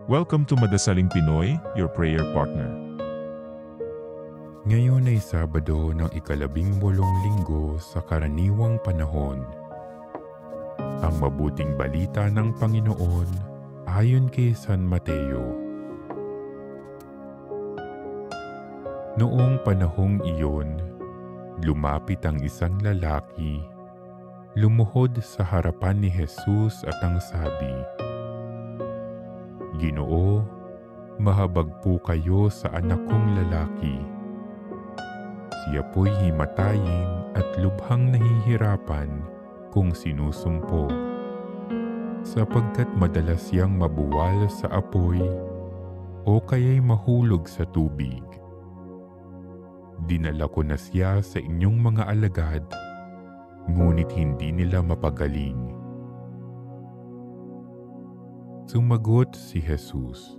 Welcome to Madasaling Pinoy, your prayer partner. Ngayon ay Sabado ng ika-18 linggo sa karaniwang panahon. Ang mabuting balita ng Panginoon ayon kay San Mateo. Noong panahong iyon, lumapit ang isang lalaki, lumuhod sa harapan ni Jesus at ang sabi, "Ginoo, mahabag po kayo sa anak kong lalaki. Siya po'y himatayin at lubhang nahihirapan kung sinusumpo, sapagkat madalas siyang mabuwal sa apoy o kaya'y mahulog sa tubig. Dinala ko na siya sa inyong mga alagad, ngunit hindi nila mapagaling." Sumagot si Jesus,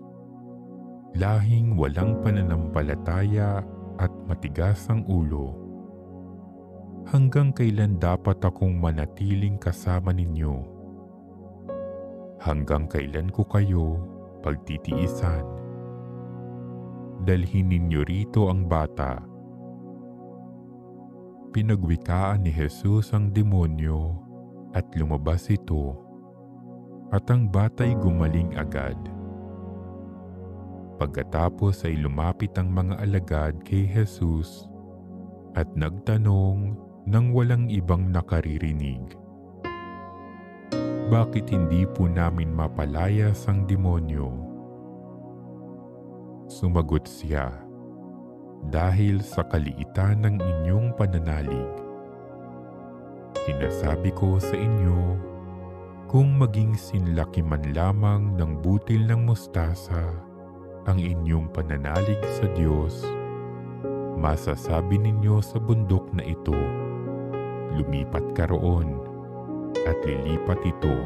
"Lahing walang pananampalataya at matigas ang ulo. Hanggang kailan dapat akong manatiling kasama ninyo? Hanggang kailan ko kayo pagtitiisan? Dalhin ninyo rito ang bata." Pinagwikaan ni Jesus ang demonyo at lumabas ito, at ang bata'y gumaling agad. Pagkatapos ay lumapit ang mga alagad kay Jesus at nagtanong nang walang ibang nakaririnig, "Bakit hindi po namin mapalayas ang demonyo?" Sumagot siya, "Dahil sa kaliitan ng inyong pananalig. Sinasabi ko sa inyo, kung maging sinlaki man lamang ng butil ng mustasa ang inyong pananalig sa Diyos, masasabi ninyo sa bundok na ito, 'Lumipat ka roon,' at lilipat ito.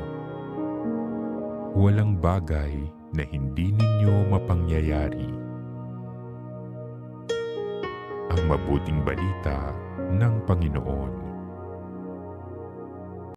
Walang bagay na hindi ninyo mapangyayari." Ang mabuting balita ng Panginoon.